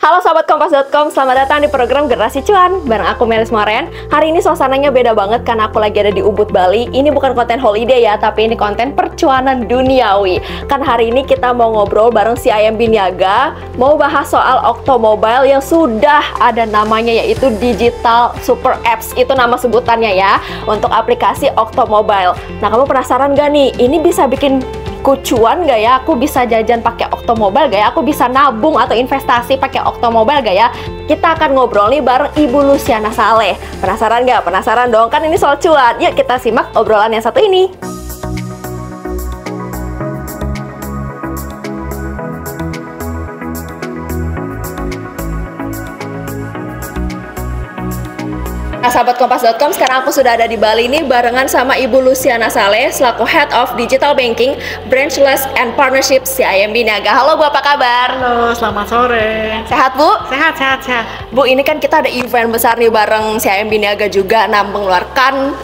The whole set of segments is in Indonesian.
Halo Sobat Kompas.com, selamat datang di program Generasi Cuan bareng aku Melis Moren. Hari ini suasananya beda banget karena aku lagi ada di Ubud, Bali. Ini bukan konten holiday ya, tapi ini konten percuanan duniawi. Kan hari ini kita mau ngobrol bareng si Ayam Biniaga, mau bahas soal Octomobile yang sudah ada namanya, yaitu Digital Super Apps. Itu nama sebutannya ya, untuk aplikasi Octomobile. Nah, kamu penasaran gak nih, ini bisa bikin cuan gak ya? Aku bisa jajan pakai Octomobile gak ya? Aku bisa nabung atau investasi pakai Octomobile gak ya? Kita akan ngobrol nih bareng Ibu Luciana Saleh. Penasaran gak? Penasaran dong, kan ini soal cuan. Yuk kita simak obrolan yang satu ini. Nah, sahabat Kompas.com, sekarang aku sudah ada di Bali nih barengan sama Ibu Luciana Saleh selaku Head of Digital Banking, Branchless and Partnership si Ayam Biniaga. Halo Bu, apa kabar? Halo, selamat sore. Sehat Bu? Sehat. Bu, ini kan kita ada event besar nih bareng si Ayam Biniaga juga. Nah, mengeluarkan,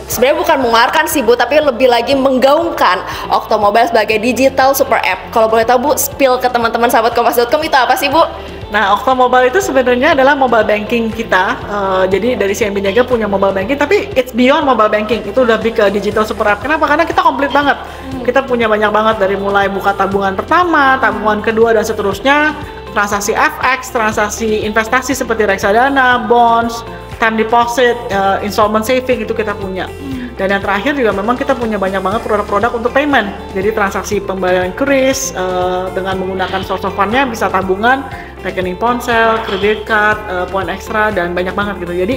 sebenarnya bukan mengeluarkan sih Bu, tapi lebih lagi menggaungkan Octomobile sebagai Digital Super App. Kalau boleh tahu Bu, spill ke teman-teman sahabat Kompas.com itu apa sih Bu? Nah, Octomobile itu sebenarnya adalah mobile banking kita. Jadi dari si Ayam Biniaga punya mobile banking, tapi it's beyond mobile banking. Itu lebih ke digital super app. Kenapa? Karena kita komplit banget. Kita punya banyak banget, dari mulai buka tabungan pertama, tabungan kedua, dan seterusnya. Transaksi FX, transaksi investasi seperti reksadana, bonds, time deposit, installment saving, itu kita punya. Dan yang terakhir juga memang kita punya banyak banget produk-produk untuk payment. Jadi transaksi pembayaran kris dengan menggunakan source of fund-nya bisa tabungan, rekening ponsel, kredit card, poin ekstra, dan banyak banget gitu. Jadi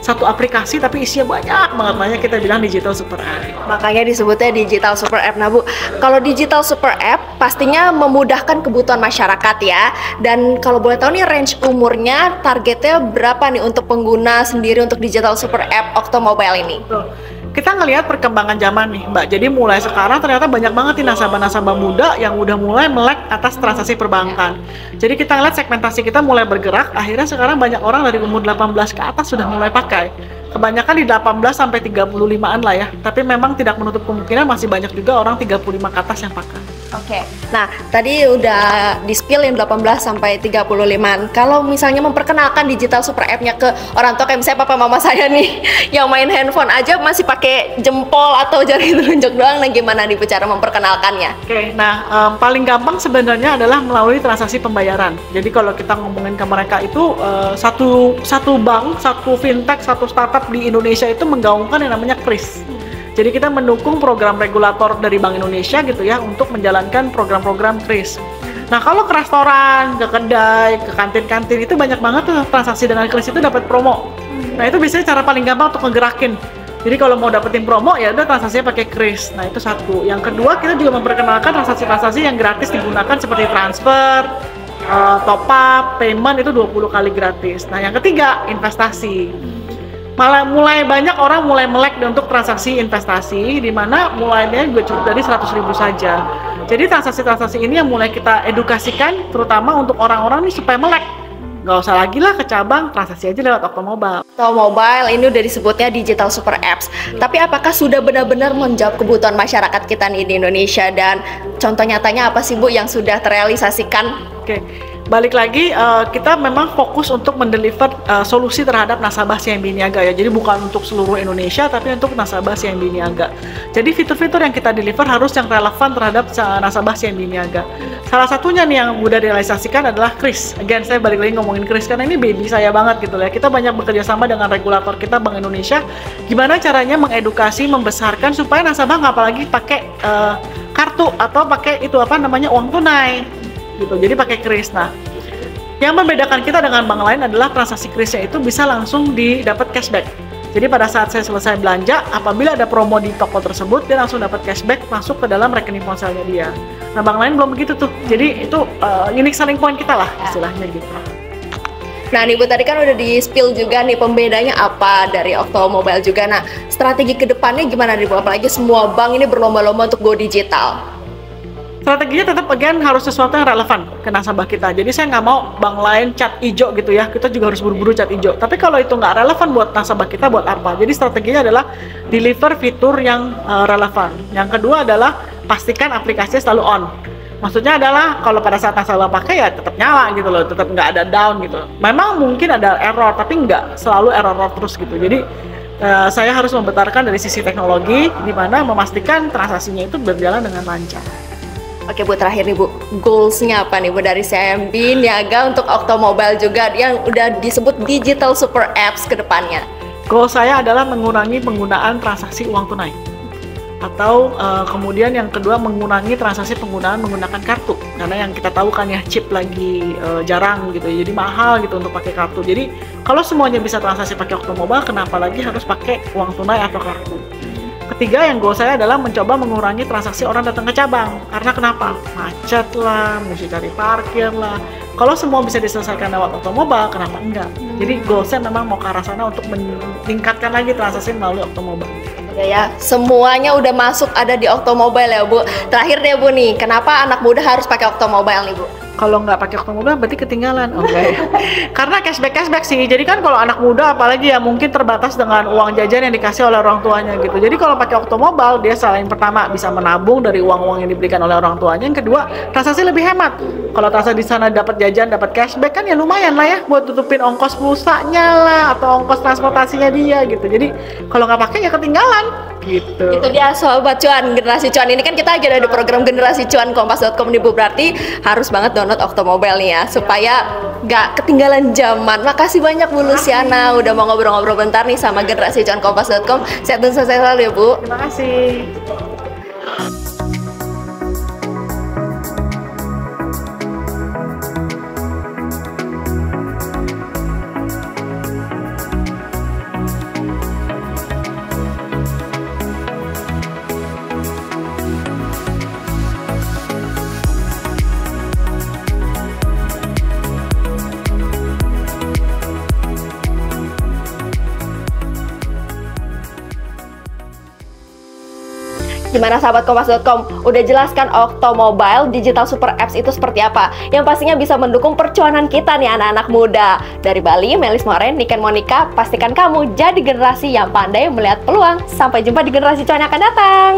satu aplikasi tapi isinya banyak banget, makanya kita bilang digital super app. Makanya disebutnya digital super app. Nah Bu, kalau digital super app pastinya memudahkan kebutuhan masyarakat ya. Dan kalau boleh tahu nih, range umurnya targetnya berapa nih untuk pengguna sendiri untuk digital super app Octomobile ini? Betul. Kita ngelihat perkembangan zaman nih Mbak, jadi mulai sekarang ternyata banyak banget nih nasabah-nasabah muda yang udah mulai melek atas transaksi perbankan. Jadi kita ngeliat segmentasi kita mulai bergerak, akhirnya sekarang banyak orang dari umur 18 ke atas sudah mulai pakai. Kebanyakan di 18 sampai 35-an lah ya, tapi memang tidak menutup kemungkinan masih banyak juga orang 35 ke atas yang pakai. Oke, nah tadi udah di-spill yang 18 sampai 35-an. Kalau misalnya memperkenalkan digital super app-nya ke orang tua, kayak misalnya papa mama saya nih yang main handphone aja masih pakai jempol atau jari telunjuk doang, nah gimana nih Bu cara memperkenalkannya? Oke, nah paling gampang sebenarnya adalah melalui transaksi pembayaran. Jadi kalau kita ngomongin ke mereka itu satu bank, satu fintech, satu startup di Indonesia itu menggaungkan yang namanya kris. Jadi kita mendukung program regulator dari Bank Indonesia gitu ya untuk menjalankan program-program kris. Nah, kalau ke restoran, ke kedai, ke kantin-kantin itu banyak banget tuh transaksi dengan kris itu dapat promo. Nah, itu biasanya cara paling gampang untuk ngegerakin. Jadi kalau mau dapetin promo ya udah transaksinya pakai kris. Nah, itu satu. Yang kedua, kita juga memperkenalkan transaksi-transaksi yang gratis digunakan seperti transfer, top up, payment itu 20 kali gratis. Nah, yang ketiga, investasi. Malah mulai banyak orang mulai melek untuk transaksi investasi, di mana mulainya juga cukup dari 100.000 saja. Jadi transaksi-transaksi ini yang mulai kita edukasikan, terutama untuk orang-orang nih supaya melek. Nggak usah lagi lah ke cabang, transaksi aja lewat Octomobile. Octomobile ini udah disebutnya digital super apps. Tapi apakah sudah benar-benar menjawab kebutuhan masyarakat kita nih di Indonesia? Dan contoh nyatanya apa sih Bu yang sudah terrealisasikan? Oke. Balik lagi, kita memang fokus untuk mendeliver solusi terhadap nasabah si Ayam Biniaga ya. Jadi bukan untuk seluruh Indonesia, tapi untuk nasabah si Ayam Biniaga. Jadi fitur-fitur yang kita deliver harus yang relevan terhadap nasabah si Ayam Biniaga. Salah satunya nih yang mudah direalisasikan adalah kris. Again, saya balik lagi ngomongin kris karena ini baby saya banget gitu ya. Kita banyak bekerja sama dengan regulator kita, Bank Indonesia. Gimana caranya mengedukasi, membesarkan supaya nasabah nggak apalagi pakai kartu atau pakai itu apa namanya uang tunai. Gitu. Jadi pakai kris. Nah, yang membedakan kita dengan bank lain adalah transaksi krisnya itu bisa langsung didapat cashback. Jadi pada saat saya selesai belanja, apabila ada promo di toko tersebut, dia langsung dapat cashback masuk ke dalam rekening ponselnya dia. Nah, bank lain belum begitu tuh. Jadi itu unique selling point kita lah istilahnya gitu. Nah nih Bu, tadi kan udah di-spill juga nih pembedanya apa dari Octomobile juga. Nah, strategi kedepannya gimana nih Bu? Apalagi semua bank ini berlomba-lomba untuk go digital. Strateginya tetap again harus sesuatu yang relevan ke nasabah kita. Jadi saya nggak mau bank lain cat hijau gitu ya, kita juga harus buru-buru cat hijau. Tapi kalau itu nggak relevan buat nasabah kita, buat apa? Jadi strateginya adalah deliver fitur yang relevan. Yang kedua adalah pastikan aplikasinya selalu on. Maksudnya adalah kalau pada saat nasabah pakai ya tetap nyala gitu loh, tetap nggak ada down gitu. Memang mungkin ada error, tapi nggak selalu error terus gitu. Jadi saya harus membenarkan dari sisi teknologi, di mana memastikan transaksinya itu berjalan dengan lancar. Oke Bu, terakhir nih Bu, goals-nya apa nih Bu dari CIMB Niaga untuk Oktomobile juga yang udah disebut Digital Super Apps ke depannya? Goal saya adalah mengurangi penggunaan transaksi uang tunai. Atau kemudian yang kedua mengurangi transaksi penggunaan menggunakan kartu, karena yang kita tahu kan ya chip lagi jarang gitu, jadi mahal gitu untuk pakai kartu. Jadi kalau semuanya bisa transaksi pakai Oktomobile, kenapa lagi harus pakai uang tunai atau kartu? Ketiga, yang goal saya adalah mencoba mengurangi transaksi orang datang ke cabang. Karena kenapa? Macet lah, mesti cari parkir lah. Kalau semua bisa diselesaikan lewat Oktomobile, kenapa enggak? Jadi goal saya memang mau ke arah sana untuk meningkatkan lagi transaksi melalui Oktomobile. Ya, semuanya udah masuk ada di Oktomobile ya Bu. Terakhir deh Bu nih, kenapa anak muda harus pakai Oktomobile nih Bu? Kalau nggak pakai Oktomobile berarti ketinggalan. Oke. Karena cashback sih. Jadi kan kalau anak muda apalagi ya mungkin terbatas dengan uang jajan yang dikasih oleh orang tuanya gitu. Jadi kalau pakai Oktomobile dia selain pertama bisa menabung dari uang-uang yang diberikan oleh orang tuanya, yang kedua transaksi lebih hemat. Kalau transaksi di sana dapat jajan, dapat cashback kan ya lumayan lah ya buat tutupin ongkos pulsanya lah atau ongkos transportasinya dia gitu. Jadi kalau nggak pakai ya ketinggalan gitu. Itu dia Sobat Cuan, Generasi Cuan. Ini kan kita lagi ada di program Generasi Cuan Kompas.com nih Bu. Berarti harus banget download Oktomobile nih ya, supaya nggak ketinggalan zaman. Makasih banyak Bu Luciana udah mau ngobrol-ngobrol bentar nih sama Generasi Cuan Kompas.com. Sehat dan sukses selalu ya Bu. Terima kasih. Gimana sahabat Kompas.com? Udah jelaskan Oktomobile Digital Super Apps itu seperti apa? Yang pastinya bisa mendukung percuanan kita nih anak-anak muda. Dari Bali, Melis Moren, Niken Monica, pastikan kamu jadi generasi yang pandai melihat peluang. Sampai jumpa di generasi cuan yang akan datang.